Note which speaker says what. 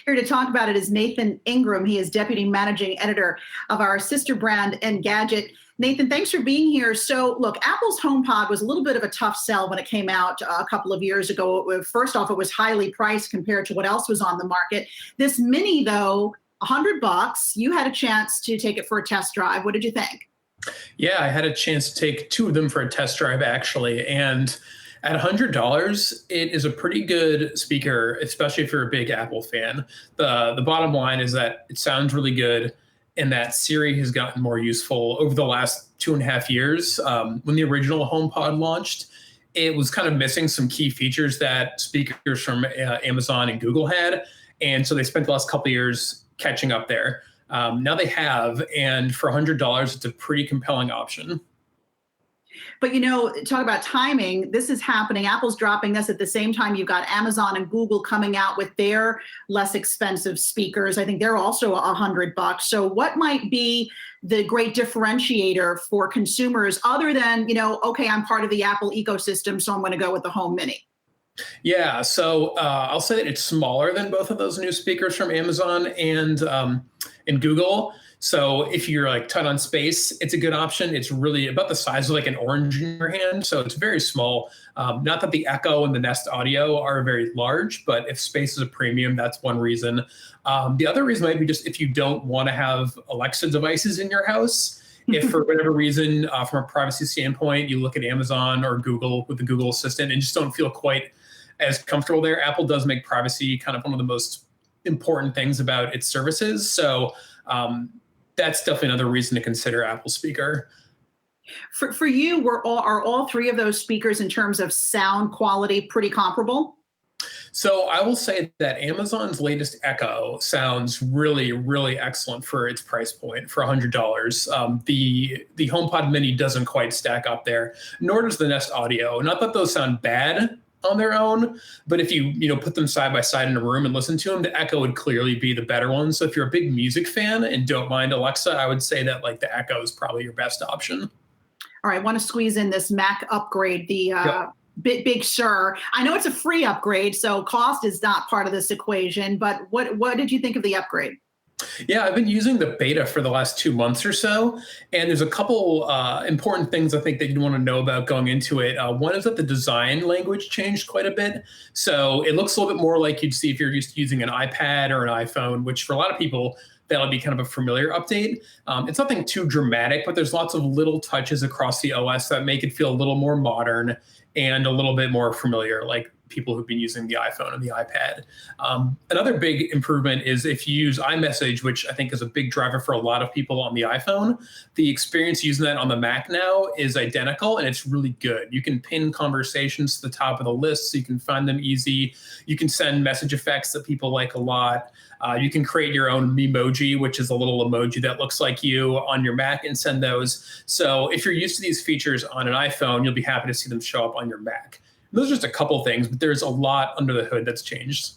Speaker 1: Here to talk about it is Nathan Ingraham. He is Deputy Managing Editor of our sister brand, Engadget. Nathan, thanks for being here. So, look, Apple's HomePod was a little bit of a tough sell when it came out a couple of years ago. First off, it was highly priced compared to what else was on the market. This Mini, though, $100. You had a chance to take it for a test drive. What did you think?
Speaker 2: Yeah, I had a chance to take two of them for a test drive, actually. And at $100, it is a pretty good speaker, especially if you're a big Apple fan. The bottom line is that it sounds really good, and that Siri has gotten more useful over the last 2.5 years. When the original HomePod launched, it was kind of missing some key features that speakers from Amazon and Google had. And so they spent the last couple of years catching up there. Now they have, and for $100, it's a pretty compelling option.
Speaker 1: But, talk about timing. This is happening. Apple's dropping this at the same time you've got Amazon and Google coming out with their less expensive speakers. I think they're also $100. So what might be the great differentiator for consumers other than, okay, I'm part of the Apple ecosystem, so I'm going to go with the Home Mini?
Speaker 2: Yeah, so I'll say that it's smaller than both of those new speakers from Amazon and Google. So if you're like tight on space, it's a good option. It's really about the size of like an orange in your hand, so it's very small. Not that the Echo and the Nest Audio are very large, but if space is a premium, that's one reason. The other reason might be just if you don't want to have Alexa devices in your house. If for whatever reason, from a privacy standpoint, you look at Amazon or Google with the Google Assistant and just don't feel quite as comfortable there, Apple does make privacy kind of one of the most important things about its services. So that's definitely another reason to consider Apple speaker.
Speaker 1: For you, are all three of those speakers in terms of sound quality pretty comparable?
Speaker 2: So I will say that Amazon's latest Echo sounds really, really excellent for its price point for $100. The HomePod Mini doesn't quite stack up there, nor does the Nest Audio. Not that those sound bad on their own, but if you put them side by side in a room and listen to them, the Echo would clearly be the better one. So if you're a big music fan and don't mind Alexa, I would say that like the Echo is probably your best option.
Speaker 1: All right, I want to squeeze in this Mac upgrade, the Big Sur. I know it's a free upgrade, so cost is not part of this equation, but what did you think of the upgrade?
Speaker 2: Yeah, I've been using the beta for the last 2 months or so, and there's a couple important things I think that you'd want to know about going into it. One is that the design language changed quite a bit, so it looks a little bit more like you'd see if you're just using an iPad or an iPhone, which for a lot of people, that'll be kind of a familiar update. It's nothing too dramatic, but there's lots of little touches across the OS that make it feel a little more modern and a little bit more familiar, like people who've been using the iPhone and the iPad. Another big improvement is if you use iMessage, which I think is a big driver for a lot of people on the iPhone, the experience using that on the Mac now is identical, and it's really good. You can pin conversations to the top of the list so you can find them easy. You can send message effects that people like a lot. You can create your own Memoji, which is a little emoji that looks like you on your Mac, and send those. So if you're used to these features on an iPhone, you'll be happy to see them show up on your Mac. Those are just a couple things, but there's a lot under the hood that's changed.